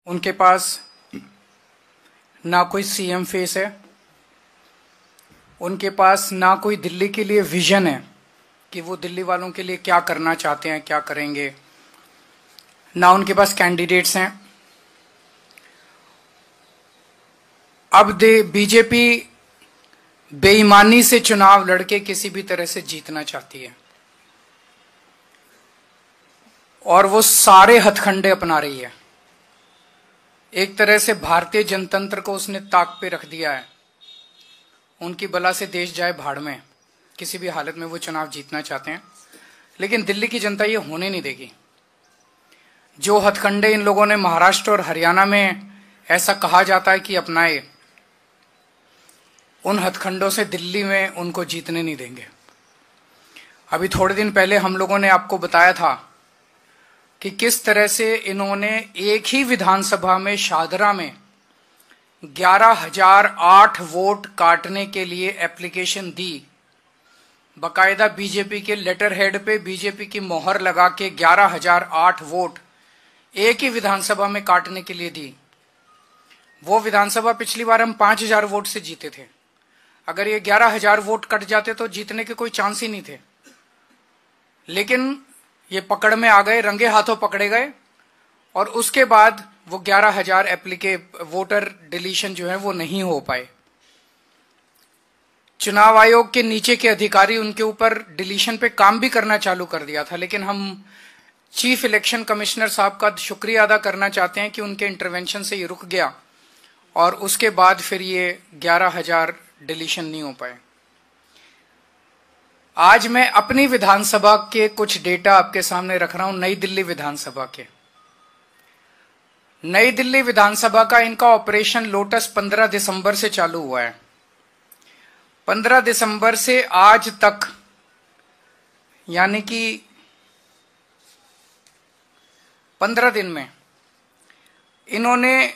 उनके पास ना कोई सीएम फेस है, उनके पास ना कोई दिल्ली के लिए विजन है कि वो दिल्ली वालों के लिए क्या करना चाहते हैं, क्या करेंगे। ना उनके पास कैंडिडेट्स हैं। अब बीजेपी बेईमानी से चुनाव लड़के किसी भी तरह से जीतना चाहती है और वो सारे हथकंडे अपना रही है। एक तरह से भारतीय जनतंत्र को उसने ताक पे रख दिया है। उनकी बला से देश जाए भाड़ में, किसी भी हालत में वो चुनाव जीतना चाहते हैं, लेकिन दिल्ली की जनता ये होने नहीं देगी। जो हथकंडे इन लोगों ने महाराष्ट्र और हरियाणा में ऐसा कहा जाता है कि अपनाए, उन हथकंडों से दिल्ली में उनको जीतने नहीं देंगे। अभी थोड़े दिन पहले हम लोगों ने आपको बताया था कि किस तरह से इन्होंने एक ही विधानसभा में शाहदरा में 11,008 वोट काटने के लिए एप्लीकेशन दी। बकायदा बीजेपी के लेटर हेड पे बीजेपी की मोहर लगा के 11,008 वोट एक ही विधानसभा में काटने के लिए दी। वो विधानसभा पिछली बार हम 5,000 वोट से जीते थे। अगर ये 11,000 वोट कट जाते तो जीतने के कोई चांस ही नहीं थे, लेकिन ये पकड़ में आ गए, रंगे हाथों पकड़े गए और उसके बाद वो 11,000 वोटर डिलीशन जो है वो नहीं हो पाए। चुनाव आयोग के नीचे के अधिकारी उनके ऊपर डिलीशन पे काम भी करना चालू कर दिया था, लेकिन हम चीफ इलेक्शन कमिश्नर साहब का शुक्रिया अदा करना चाहते हैं कि उनके इंटरवेंशन से ये रुक गया और उसके बाद फिर ये 11,000 डिलीशन नहीं हो पाए। आज मैं अपनी विधानसभा के कुछ डेटा आपके सामने रख रहा हूं। नई दिल्ली विधानसभा के, नई दिल्ली विधानसभा का इनका ऑपरेशन लोटस 15 दिसंबर से चालू हुआ है। 15 दिसंबर से आज तक, यानी कि 15 दिन में इन्होंने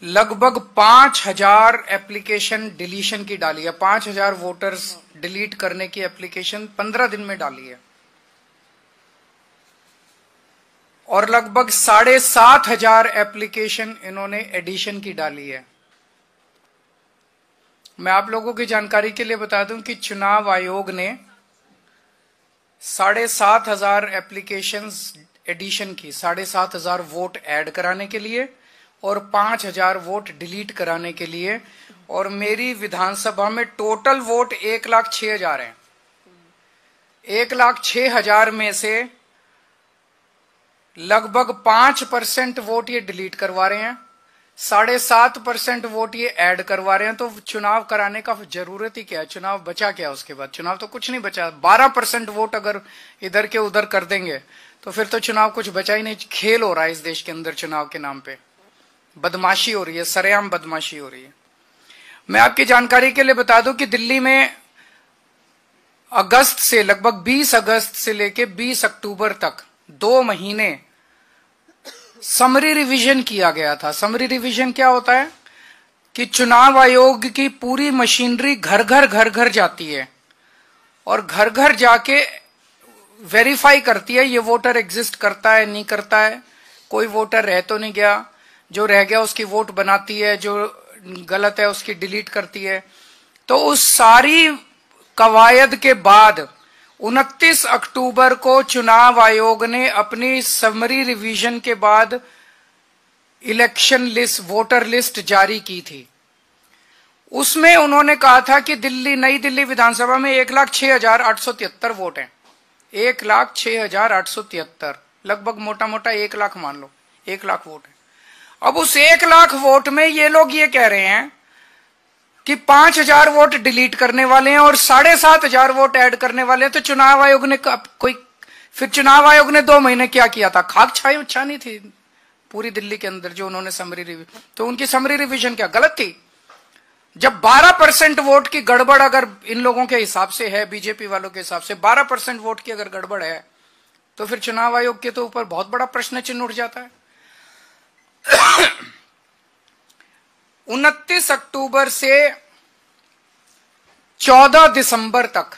लगभग 5,000 एप्लीकेशन डिलीशन की डाली है। 5,000 वोटर्स डिलीट करने की एप्लीकेशन 15 दिन में डाली है और लगभग 7,500 एप्लीकेशन इन्होंने एडिशन की डाली है। मैं आप लोगों की जानकारी के लिए बता दूं कि चुनाव आयोग ने 7,500 एप्लीकेशंस एडिशन की, 7,500 वोट ऐड कराने के लिए और 5,000 वोट डिलीट कराने के लिए। और मेरी विधानसभा में टोटल वोट 1,06,000 हैं। 1,06,000 में से लगभग 5% वोट ये डिलीट करवा रहे हैं, 7.5% वोट ये ऐड करवा रहे हैं। तो चुनाव कराने का जरूरत ही क्या है? चुनाव बचा क्या उसके बाद? चुनाव तो कुछ नहीं बचा। 12% वोट अगर इधर के उधर कर देंगे तो फिर तो चुनाव कुछ बचा ही नहीं। खेल हो रहा है इस देश के अंदर चुनाव के नाम पे, बदमाशी हो रही है, सरेआम बदमाशी हो रही है। मैं आपकी जानकारी के लिए बता दूं कि दिल्ली में अगस्त से, लगभग 20 अगस्त से लेके 20 अक्टूबर तक 2 महीने समरी रिवीजन किया गया था। समरी रिवीजन क्या होता है कि चुनाव आयोग की पूरी मशीनरी घर घर जाती है और घर घर जाके वेरीफाई करती है ये वोटर एग्जिस्ट करता है, नहीं करता है, कोई वोटर रह तो नहीं गया, जो रह गया उसकी वोट बनाती है, जो गलत है उसकी डिलीट करती है। तो उस सारी कवायद के बाद 29 अक्टूबर को चुनाव आयोग ने अपनी समरी रिवीजन के बाद इलेक्शन लिस्ट, वोटर लिस्ट जारी की थी। उसमें उन्होंने कहा था कि नई दिल्ली विधानसभा में 1,06,873 वोट हैं। 1,06,873, लगभग मोटा मोटा 1 लाख मान लो, 1 लाख वोट है। अब उस 1 लाख वोट में ये लोग ये कह रहे हैं कि 5,000 वोट डिलीट करने वाले हैं और 7,500 वोट ऐड करने वाले हैं। तो चुनाव आयोग ने फिर चुनाव आयोग ने 2 महीने क्या किया था? खाक छानी थी पूरी दिल्ली के अंदर जो उन्होंने समरी रिवीजन। तो उनकी समरी रिवीजन क्या गलत थी? जब 12% वोट की गड़बड़ अगर इन लोगों के हिसाब से है, बीजेपी वालों के हिसाब से 12% वोट की अगर गड़बड़ है, तो फिर चुनाव आयोग के तो ऊपर बहुत बड़ा प्रश्न चिन्ह उठ जाता है। 29 अक्टूबर से 14 दिसंबर तक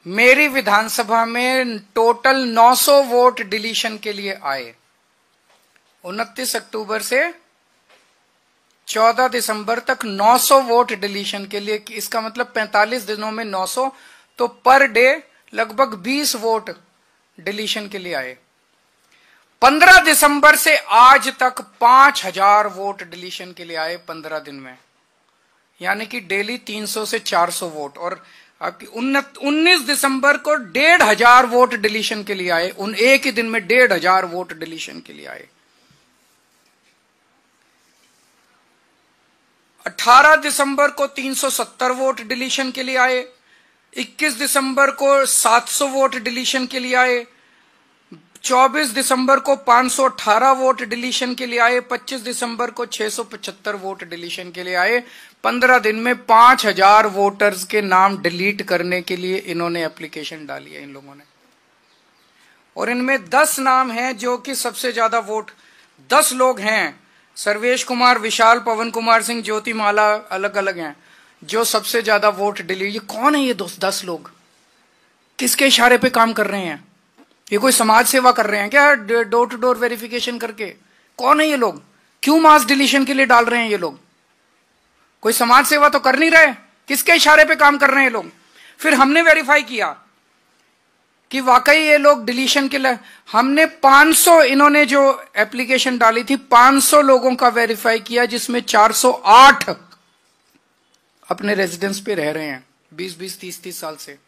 मेरी विधानसभा में टोटल 900 वोट डिलीशन के लिए आए। 29 अक्टूबर से 14 दिसंबर तक 900 वोट डिलीशन के लिए। इसका मतलब 45 दिनों में 900, तो पर डे लगभग 20 वोट डिलीशन के लिए आए। 15 दिसंबर से आज तक 5000 वोट डिलीशन के लिए आए 15 दिन में, यानी कि डेली 300 से 400 वोट। और आपकी 19 दिसंबर को 1500 वोट डिलीशन के लिए आए, उन एक ही दिन में 1500 वोट डिलीशन के लिए आए। 18 दिसंबर को 370 वोट डिलीशन के लिए आए, 21 दिसंबर को 700 वोट डिलीशन के लिए आए, 24 दिसंबर को 518 वोट डिलीशन के लिए आए, 25 दिसंबर को 675 वोट डिलीशन के लिए आए। 15 दिन में 5000 वोटर्स के नाम डिलीट करने के लिए इन्होंने एप्लीकेशन डाली है इन लोगों ने। और इनमें 10 नाम हैं जो कि सबसे ज्यादा वोट, 10 लोग हैं, सर्वेश कुमार, विशाल, पवन कुमार सिंह, ज्योति माला, अलग अलग हैं, जो सबसे ज्यादा वोट डिलीट। ये कौन है ये 10 लोग? किसके इशारे पे काम कर रहे हैं? ये कोई समाज सेवा कर रहे हैं क्या डोर टू डोर वेरिफिकेशन करके? कौन है ये लोग? क्यों मास डिलीशन के लिए डाल रहे हैं ये लोग? कोई समाज सेवा तो कर नहीं रहे, किसके इशारे पे काम कर रहे हैं ये लोग? फिर हमने वेरीफाई किया कि वाकई ये लोग डिलीशन के लिए, हमने 500, इन्होंने जो एप्लीकेशन डाली थी 500 लोगों का वेरीफाई किया, जिसमें 408 अपने रेजिडेंस पे रह रहे हैं 20-20, 30-30 साल से।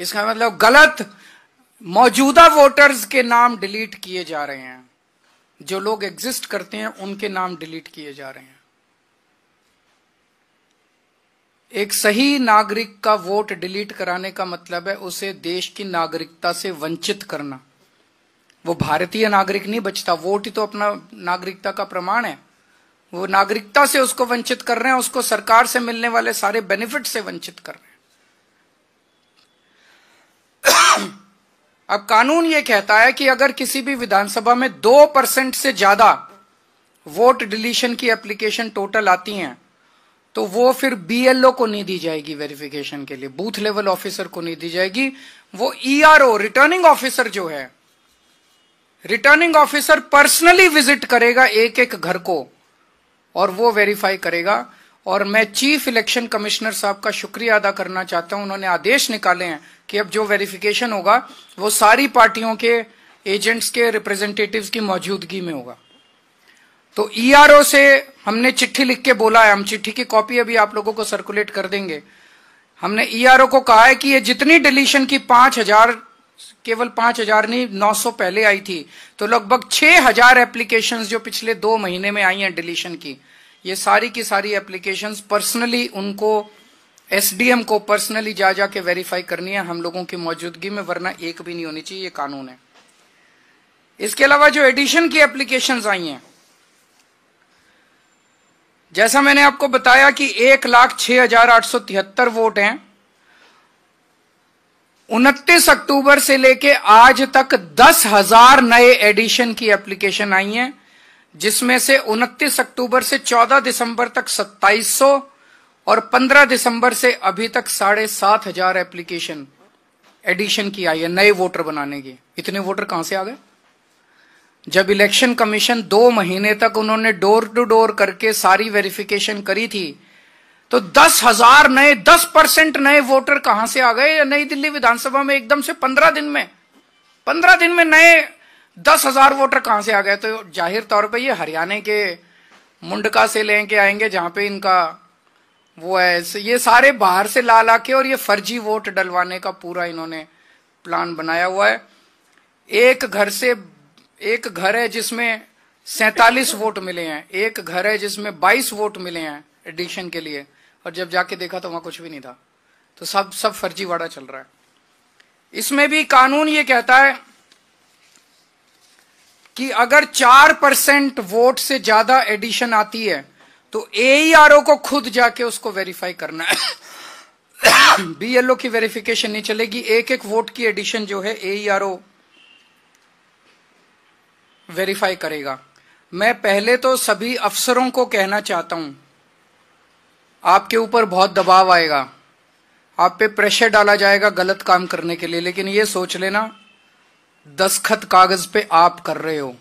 इसका मतलब गलत मौजूदा वोटर्स के नाम डिलीट किए जा रहे हैं, जो लोग एग्जिस्ट करते हैं उनके नाम डिलीट किए जा रहे हैं। एक सही नागरिक का वोट डिलीट कराने का मतलब है उसे देश की नागरिकता से वंचित करना। वो भारतीय नागरिक नहीं बचता, वोट ही तो अपना नागरिकता का प्रमाण है। वो नागरिकता से उसको वंचित कर रहे हैं, उसको सरकार से मिलने वाले सारे बेनिफिट से वंचित कर रहे हैं। अब कानून ये कहता है कि अगर किसी भी विधानसभा में 2% से ज्यादा वोट डिलीशन की एप्लीकेशन टोटल आती हैं, तो वो फिर बीएलओ को नहीं दी जाएगी वेरिफिकेशन के लिए, बूथ लेवल ऑफिसर को नहीं दी जाएगी। वो ईआरओ, रिटर्निंग ऑफिसर जो है, रिटर्निंग ऑफिसर पर्सनली विजिट करेगा एक एक घर को और वो वेरीफाई करेगा। और मैं चीफ इलेक्शन कमिश्नर साहब का शुक्रिया अदा करना चाहता हूं, उन्होंने आदेश निकाले हैं कि अब जो वेरिफिकेशन होगा वो सारी पार्टियों के एजेंट्स के रिप्रेजेंटेटिव्स की मौजूदगी में होगा। तो ईआरओ से हमने चिट्ठी लिख के बोला है, हम चिट्ठी की कॉपी अभी आप लोगों को सर्कुलेट कर देंगे। हमने ईआरओ को कहा है कि ये जितनी डिलीशन की 5000, केवल 5000 नहीं 900 पहले आई थी, तो लगभग 6000 एप्लीकेशंस जो पिछले 2 महीने में आई हैं डिलीशन की, ये सारी की सारी एप्लीकेशंस पर्सनली उनको, एसडीएम को पर्सनली जा जाके वेरीफाई करनी है हम लोगों की मौजूदगी में, वरना एक भी नहीं होनी चाहिए, ये कानून है। इसके अलावा जो एडिशन की एप्लीकेशंस आई हैं, जैसा मैंने आपको बताया कि 1,06,873 वोट हैं। 29 अक्टूबर से लेके आज तक 10,000 नए एडिशन की एप्लीकेशन आई हैं, जिसमें से 29 अक्टूबर से 14 दिसंबर तक 2700 और 15 दिसंबर से अभी तक 7,500 एप्लीकेशन एडिशन की आई है नए वोटर बनाने की। इतने वोटर कहां से आ गए? जब इलेक्शन कमीशन 2 महीने तक उन्होंने डोर टू डोर करके सारी वेरिफिकेशन करी थी, तो 10,000 नए, 10% नए वोटर कहां से आ गए नई दिल्ली विधानसभा में एकदम से 15 दिन में? 15 दिन में नए 10,000 वोटर कहां से आ गए? तो जाहिर तौर पे ये हरियाणा के मुंडका से लेके आएंगे, जहां पे इनका वो है। ये सारे बाहर से ला ला के और ये फर्जी वोट डलवाने का पूरा इन्होंने प्लान बनाया हुआ है। एक घर है जिसमें 47 वोट मिले हैं, एक घर है जिसमें 22 वोट मिले हैं एडिशन के लिए, और जब जाके देखा तो वहां कुछ भी नहीं था। तो सब फर्जीवाड़ा चल रहा है। इसमें भी कानून ये कहता है कि अगर 4% वोट से ज्यादा एडिशन आती है तो एईआरओ को खुद जाके उसको वेरीफाई करना है। बीएलओ की वेरिफिकेशन नहीं चलेगी। एक एक वोट की एडिशन जो है एईआरओ वेरीफाई करेगा। मैं पहले तो सभी अफसरों को कहना चाहता हूं, आपके ऊपर बहुत दबाव आएगा, आप पे प्रेशर डाला जाएगा गलत काम करने के लिए, लेकिन ये सोच लेना दस्तखत कागज पे आप कर रहे हो,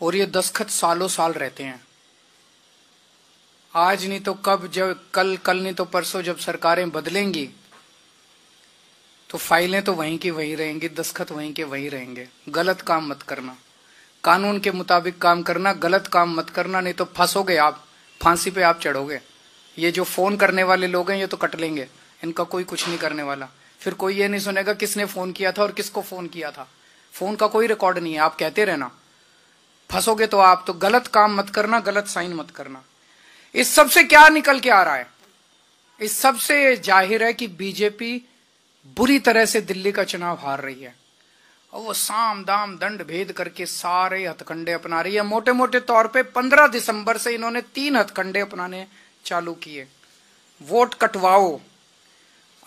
और ये दस्तखत सालों साल रहते हैं। आज नहीं तो कब, जब कल नहीं तो परसों जब सरकारें बदलेंगी तो फाइलें तो वहीं की वहीं रहेंगी, दस्तखत वहीं के वहीं रहेंगे। गलत काम मत करना, कानून के मुताबिक काम करना, गलत काम मत करना, नहीं तो फंसोगे आप, फांसी पे आप चढ़ोगे। ये जो फोन करने वाले लोग हैं ये तो कट लेंगे, इनका कोई कुछ नहीं करने वाला। फिर कोई ये नहीं सुनेगा किसने फोन किया था और किसको फोन किया था, फोन का कोई रिकॉर्ड नहीं है, आप कहते रहना। फंसोगे तो आप, तो गलत काम मत करना, गलत साइन मत करना। इस सब से क्या निकल के आ रहा है? इस सब से जाहिर है कि बीजेपी बुरी तरह से दिल्ली का चुनाव हार रही है और वो साम दाम दंड भेद करके सारे हथकंडे अपना रही है। मोटे मोटे तौर पे 15 दिसंबर से इन्होंने 3 हथकंडे अपनाने चालू किए। वोट कटवाओ,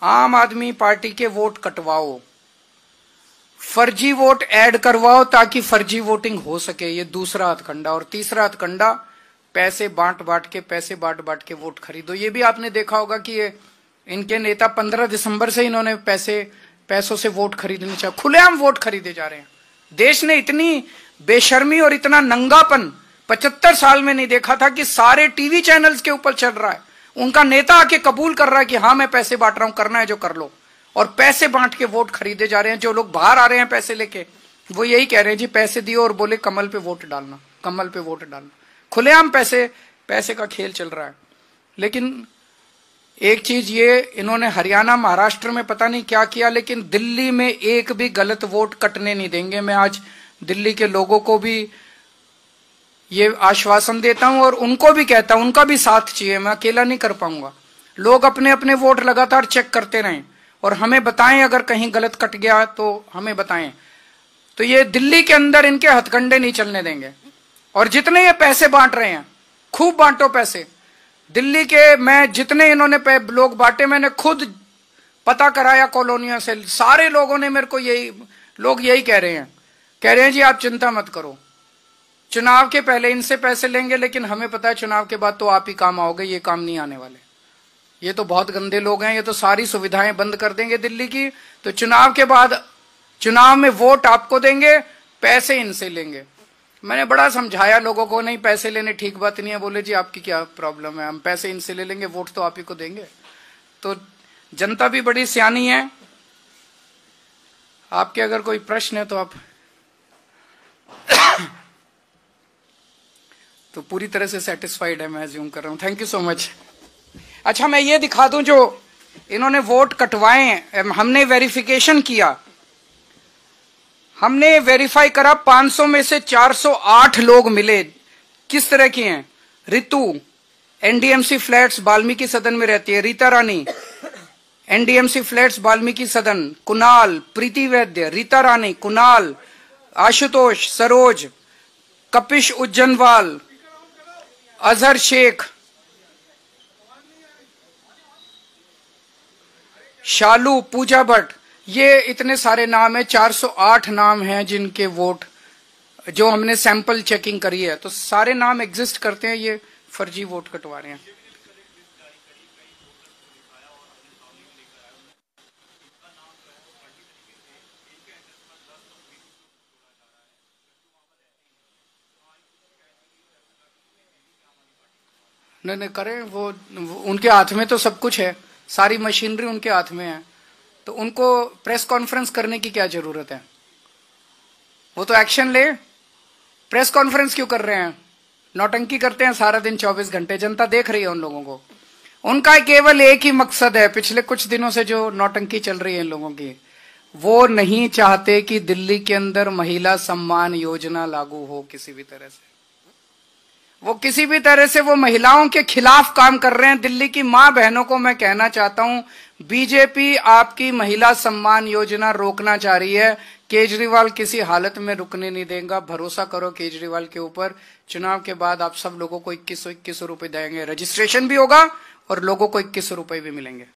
आम आदमी पार्टी के वोट कटवाओ, फर्जी वोट ऐड करवाओ ताकि फर्जी वोटिंग हो सके, ये दूसरा हथकंडा। और तीसरा हथकंडा, पैसे बांट बांट के वोट खरीदो। ये भी आपने देखा होगा कि ये इनके नेता 15 दिसंबर से इन्होंने पैसों से वोट खरीदने चाहिए, खुलेआम वोट खरीदे जा रहे हैं। देश ने इतनी बेशर्मी और इतना नंगापन 75 साल में नहीं देखा था कि सारे टीवी चैनल्स के ऊपर चल रहा है। उनका नेता आके कबूल कर रहा है कि हाँ मैं पैसे बांट रहा हूं, करना है जो कर लो, और पैसे बांट के वोट खरीदे जा रहे हैं। जो लोग बाहर आ रहे हैं पैसे लेके, वो यही कह रहे हैं जी पैसे दियो और बोले कमल पे वोट डालना, कमल पे वोट डालना। खुलेआम पैसे का खेल चल रहा है। लेकिन एक चीज ये, इन्होंने हरियाणा महाराष्ट्र में पता नहीं क्या किया, लेकिन दिल्ली में एक भी गलत वोट कटने नहीं देंगे। मैं आज दिल्ली के लोगों को भी ये आश्वासन देता हूं और उनको भी कहता हूं, उनका भी साथ चाहिए, मैं अकेला नहीं कर पाऊंगा। लोग अपने अपने वोट लगातार चेक करते रहें और हमें बताएं अगर कहीं गलत कट गया तो हमें बताएं। तो ये दिल्ली के अंदर इनके हथकंडे नहीं चलने देंगे। और जितने ये पैसे बांट रहे हैं, खूब बांटो पैसे। दिल्ली के मैं जितने इन्होंने लोग बांटे, मैंने खुद पता कराया कॉलोनियों से, सारे लोगों ने मेरे को यही कह रहे हैं जी आप चिंता मत करो, चुनाव के पहले इनसे पैसे लेंगे, लेकिन हमें पता है चुनाव के बाद तो आप ही काम आओगे, ये काम नहीं आने वाले, ये तो बहुत गंदे लोग हैं, ये तो सारी सुविधाएं बंद कर देंगे दिल्ली की। तो चुनाव के बाद, चुनाव में वोट आपको देंगे, पैसे इनसे लेंगे। मैंने बड़ा समझाया लोगों को, नहीं पैसे लेने ठीक बात नहीं है। बोले जी आपकी क्या प्रॉब्लम है, हम पैसे इनसे ले लेंगे, वोट तो आप ही को देंगे। तो जनता भी बड़ी सियानी है। आपके अगर कोई प्रश्न है तो आप तो पूरी तरह से सेटिस्फाइड है, मैं अज्यूम कर रहा हूं। Thank you so much. अच्छा मैं ये दिखा दूं, जो इन्होंने वोट कटवाए, हमने वेरिफिकेशन किया, हमने वेरीफाई करा, 500 में से 408 लोग मिले। किस तरह के हैं? रितु एनडीएमसी फ्लैट्स वाल्मीकि सदन में रहती है, रीता रानी एनडीएमसी फ्लैट्स वाल्मीकि सदन, कुणाल, प्रीति वैद्य, रीता रानी, कुणाल, आशुतोष, सरोज, कपिश उज्जैनवाल, अजहर शेख, शालू, पूजा भट्ट, ये इतने सारे नाम है, 408 नाम हैं जिनके वोट, जो हमने सैंपल चेकिंग करी है, तो सारे नाम एग्जिस्ट करते हैं, ये फर्जी वोट कटवा रहे हैं। नहीं करें, वो उनके हाथ में तो सब कुछ है, सारी मशीनरी उनके हाथ में है, तो उनको प्रेस कॉन्फ्रेंस करने की क्या जरूरत है? वो तो एक्शन ले। प्रेस कॉन्फ्रेंस क्यों कर रहे हैं? नौटंकी करते हैं सारा दिन 24 घंटे, जनता देख रही है उन लोगों को। उनका केवल एक ही मकसद है, पिछले कुछ दिनों से जो नौटंकी चल रही है इन लोगों की, वो नहीं चाहते कि दिल्ली के अंदर महिला सम्मान योजना लागू हो किसी भी तरह से। वो किसी भी तरह से वो महिलाओं के खिलाफ काम कर रहे हैं। दिल्ली की मां बहनों को मैं कहना चाहता हूं, बीजेपी आपकी महिला सम्मान योजना रोकना चाह रही है, केजरीवाल किसी हालत में रुकने नहीं देगा। भरोसा करो केजरीवाल के ऊपर। चुनाव के बाद आप सब लोगों को 2121 रुपए देंगे, रजिस्ट्रेशन भी होगा और लोगों को 21 रुपए भी मिलेंगे।